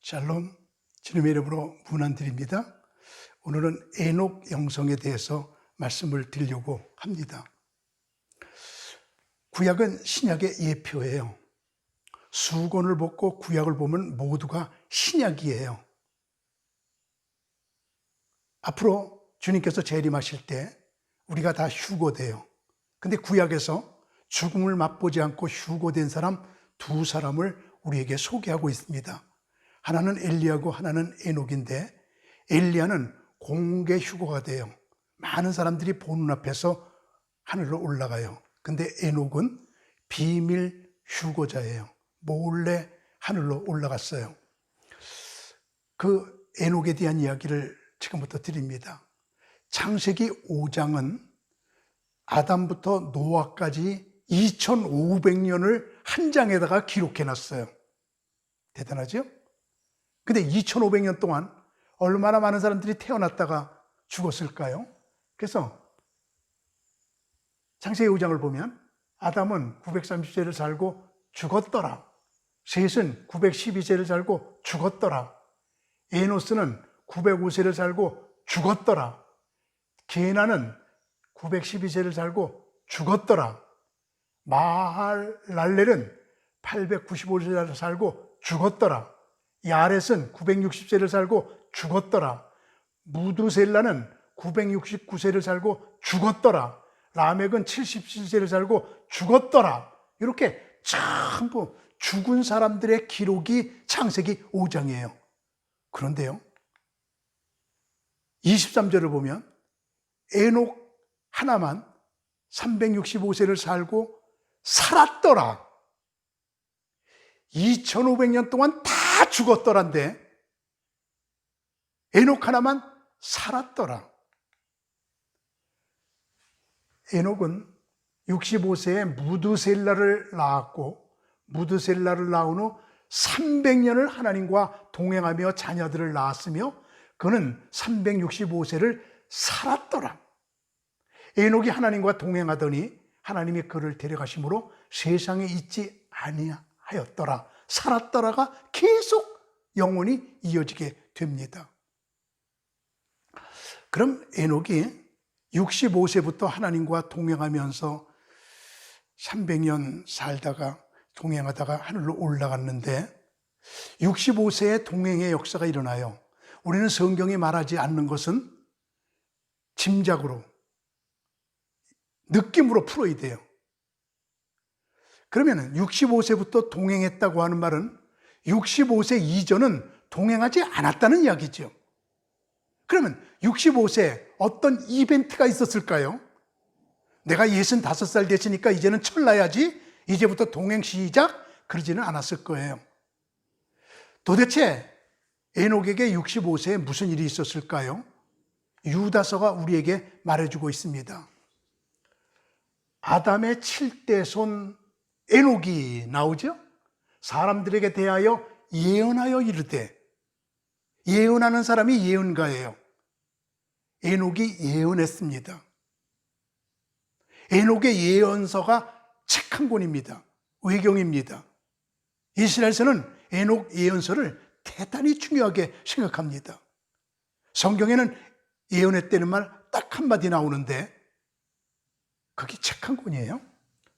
샬롬, 주님의 이름으로 문안드립니다. 오늘은 에녹 영성에 대해서 말씀을 드리려고 합니다. 구약은 신약의 예표예요. 수건을 벗고 구약을 보면 모두가 신약이에요. 앞으로 주님께서 재림하실 때 우리가 다 휴거돼요. 근데 구약에서 죽음을 맛보지 않고 휴거된 사람 두 사람을 우리에게 소개하고 있습니다. 하나는 엘리야고 하나는 에녹인데, 엘리야는 공개 휴거가 돼요. 많은 사람들이 보는 앞에서 하늘로 올라가요. 근데 에녹은 비밀 휴거자예요. 몰래 하늘로 올라갔어요. 그 에녹에 대한 이야기를 지금부터 드립니다. 창세기 5장은 아담부터 노아까지 2500년을 한 장에다가 기록해 놨어요. 대단하죠? 근데 2500년 동안 얼마나 많은 사람들이 태어났다가 죽었을까요? 그래서 창세기 5장을 보면 아담은 930세를 살고 죽었더라. 셋은 912세를 살고 죽었더라. 에노스는 905세를 살고 죽었더라. 게나는 912세를 살고 죽었더라. 마할랄렐은 895세를 살고 죽었더라. 야렛은 960세를 살고 죽었더라. 무두셀라는 969세를 살고 죽었더라. 라멕은 77세를 살고 죽었더라. 이렇게 전부 죽은 사람들의 기록이 창세기 5장이에요. 그런데요, 23절을 보면 에녹 하나만 365세를 살고 살았더라. 2500년 동안 다 죽었더란데 에녹 하나만 살았더라. 에녹은 65세에 무드셀라를 낳았고, 무드셀라를 낳은 후 300년을 하나님과 동행하며 자녀들을 낳았으며, 그는 365세를 살았더라. 에녹이 하나님과 동행하더니 하나님이 그를 데려가심으로 세상에 있지 아니하였더라. 살았더라가 계속 영원히 이어지게 됩니다. 그럼 에녹이 65세부터 하나님과 동행하면서 300년 살다가 동행하다가 하늘로 올라갔는데, 65세의 동행의 역사가 일어나요. 우리는 성경이 말하지 않는 것은 짐작으로, 느낌으로 풀어야 돼요. 그러면 65세부터 동행했다고 하는 말은 65세 이전은 동행하지 않았다는 이야기죠. 그러면 65세 어떤 이벤트가 있었을까요? 내가 65살 됐으니까 이제는 철나야지, 이제부터 동행 시작, 그러지는 않았을 거예요. 도대체 에녹에게 65세에 무슨 일이 있었을까요? 유다서가 우리에게 말해주고 있습니다. 아담의 7대 손 에녹이 나오죠? 사람들에게 대하여 예언하여 이르되, 예언하는 사람이 예언가예요. 에녹이 예언했습니다. 에녹의 예언서가 책 한 권입니다. 외경입니다. 이스라엘에서는 에녹 예언서를 대단히 중요하게 생각합니다. 성경에는 예언했다는 말 딱 한마디 나오는데 그게 책 한 권이에요.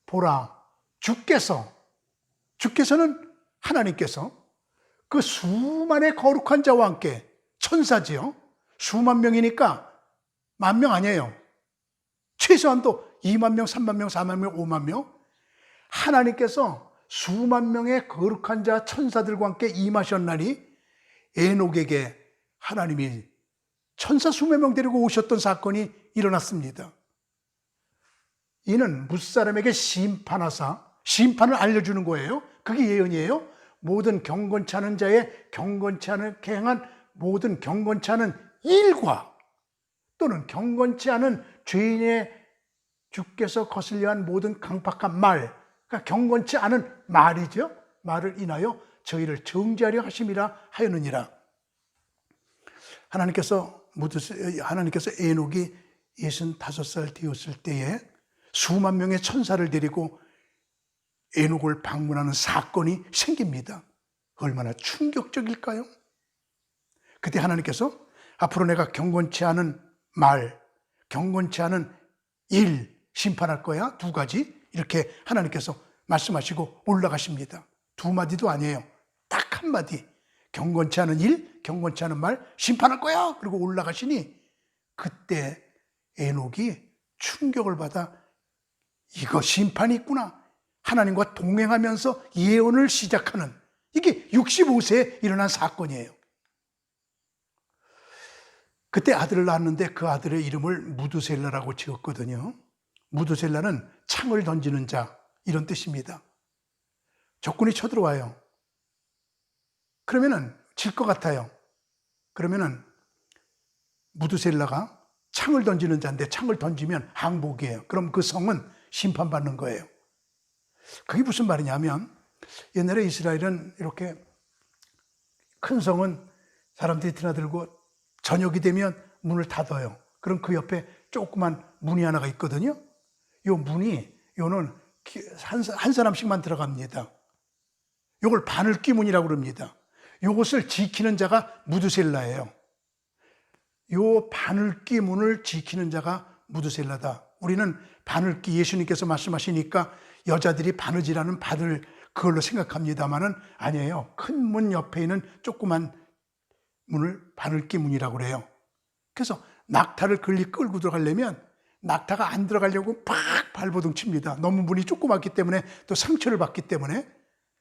보라, 주께서는 하나님께서 그 수만의 거룩한 자와 함께, 천사지요. 수만 명이니까 만 명 아니에요. 최소한도 2만 명, 3만 명, 4만 명, 5만 명. 하나님께서 수만 명의 거룩한 자 천사들과 함께 임하셨나니 에녹에게 하나님이 천사 수만 명 데리고 오셨던 사건이 일어났습니다. 이는 무사람에게 심판하사, 심판을 알려주는 거예요. 그게 예언이에요. 모든 경건치 않은 자의 경건치 않게 행한 모든 경건치 않은 일과, 또는 경건치 않은 죄인의 주께서 거슬려 한 모든 강팍한 말, 그러니까 경건치 않은 말이죠. 말을 인하여 저희를 정죄하려 하심이라 하였느니라. 하나님께서 에녹이 65살 되었을 때에 수만 명의 천사를 데리고 에녹을 방문하는 사건이 생깁니다. 얼마나 충격적일까요? 그때 하나님께서 앞으로 내가 경건치 않은 말, 경건치 않은 일 심판할 거야. 두 가지 이렇게 하나님께서 말씀하시고 올라가십니다. 두 마디도 아니에요. 딱 한 마디. 경건치 않은 일, 경건치 않은 말 심판할 거야. 그리고 올라가시니 그때 에녹이 충격을 받아 이거 심판이 있구나. 하나님과 동행하면서 예언을 시작하는, 이게 65세에 일어난 사건이에요. 그때 아들을 낳았는데 그 아들의 이름을 무두셀라라고 지었거든요. 무두셀라는 창을 던지는 자, 이런 뜻입니다. 적군이 쳐들어와요. 그러면은 질 것 같아요. 그러면은 무두셀라가 창을 던지는 자인데 창을 던지면 항복이에요. 그럼 그 성은 심판받는 거예요. 그게 무슨 말이냐면, 옛날에 이스라엘은 이렇게 큰 성은 사람들이 드나들고 저녁이 되면 문을 닫아요. 그럼 그 옆에 조그만 문이 하나가 있거든요. 요 문이, 요는 한 사람씩만 들어갑니다. 요걸 바늘귀 문이라고 그럽니다. 요것을 지키는 자가 무두셀라예요. 요 바늘귀 문을 지키는 자가 무두셀라다. 우리는 바늘귀, 예수님께서 말씀하시니까 여자들이 바느질하는 바늘, 그걸로 생각합니다만은 아니에요. 큰 문 옆에 있는 조그만 문을 바늘귀 문이라고 그래요. 그래서 낙타를 끌고 들어가려면 낙타가 안 들어가려고 팍 발버둥 칩니다. 너무 문이 조그맣기 때문에, 또 상처를 받기 때문에.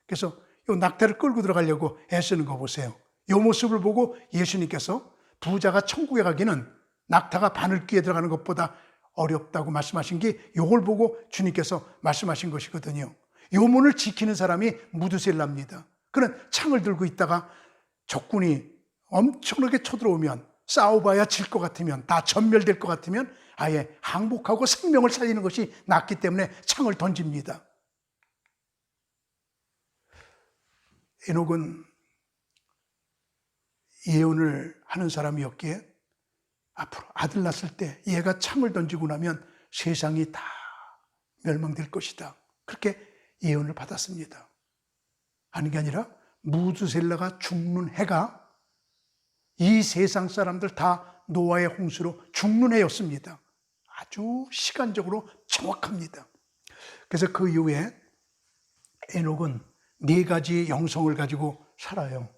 그래서 이 낙타를 끌고 들어가려고 애쓰는 거 보세요. 이 모습을 보고 예수님께서 부자가 천국에 가기는 낙타가 바늘귀에 들어가는 것보다 어렵다고 말씀하신 게, 이걸 보고 주님께서 말씀하신 것이거든요. 이 문을 지키는 사람이 무두셀라입니다. 그는 창을 들고 있다가 적군이 엄청나게 쳐들어오면, 싸워봐야 질 것 같으면, 다 전멸될 것 같으면 아예 항복하고 생명을 살리는 것이 낫기 때문에 창을 던집니다. 에녹은 예언을 하는 사람이었기에 앞으로 아들 낳았을 때 얘가 창을 던지고 나면 세상이 다 멸망될 것이다. 그렇게 예언을 받았습니다. 아닌 게 아니라 무두셀라가 죽는 해가 이 세상 사람들 다 노아의 홍수로 죽는 해였습니다. 아주 시간적으로 정확합니다. 그래서 그 이후에 에녹은 4가지 영성을 가지고 살아요.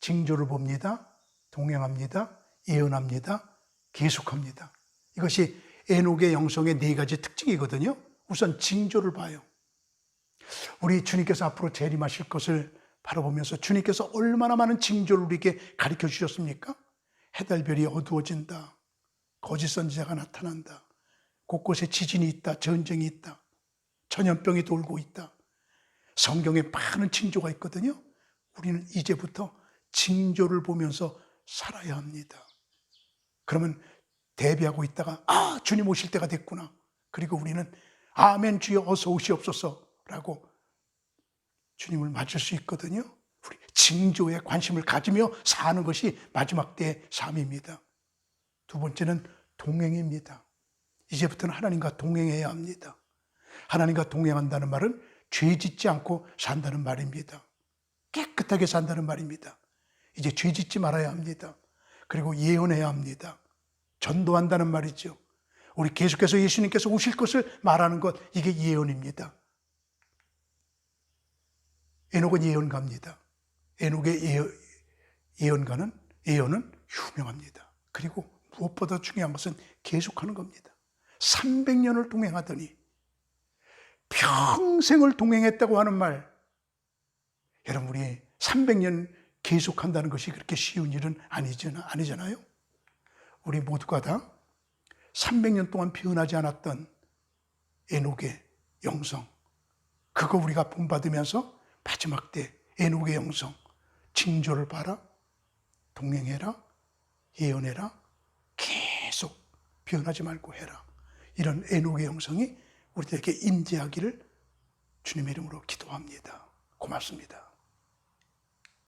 징조를 봅니다. 동행합니다. 예언합니다. 계속합니다. 이것이 에녹의 영성의 4가지 특징이거든요. 우선 징조를 봐요. 우리 주님께서 앞으로 재림하실 것을 바라보면서 주님께서 얼마나 많은 징조를 우리에게 가르쳐 주셨습니까? 해달별이 어두워진다. 거짓 선지자가 나타난다. 곳곳에 지진이 있다. 전쟁이 있다. 전염병이 돌고 있다. 성경에 많은 징조가 있거든요. 우리는 이제부터 징조를 보면서 살아야 합니다. 그러면 대비하고 있다가 주님 오실 때가 됐구나. 그리고 우리는 아멘 주여 어서 오시옵소서 라고 주님을 맞을 수 있거든요. 우리 징조에 관심을 가지며 사는 것이 마지막 때의 삶입니다. 두 번째는 동행입니다. 이제부터는 하나님과 동행해야 합니다. 하나님과 동행한다는 말은 죄 짓지 않고 산다는 말입니다. 깨끗하게 산다는 말입니다. 이제 죄 짓지 말아야 합니다. 그리고 예언해야 합니다. 전도한다는 말이죠. 우리 계속해서 예수님께서 오실 것을 말하는 것, 이게 예언입니다. 에녹은 예언가입니다. 에녹의 예언은 유명합니다. 그리고 무엇보다 중요한 것은 계속하는 겁니다. 300년을 동행하더니 평생을 동행했다고 하는 말, 여러분 우리 300년 계속한다는 것이 그렇게 쉬운 일은 아니잖아요. 우리 모두가 다 300년 동안 변하지 않았던 에녹의 영성, 그거 우리가 본받으면서 마지막 때 에녹의 영성, 징조를 봐라, 동행해라, 예언해라, 계속 변하지 말고 해라. 이런 에녹의 영성이 우리들에게 임재하기를 주님의 이름으로 기도합니다. 고맙습니다.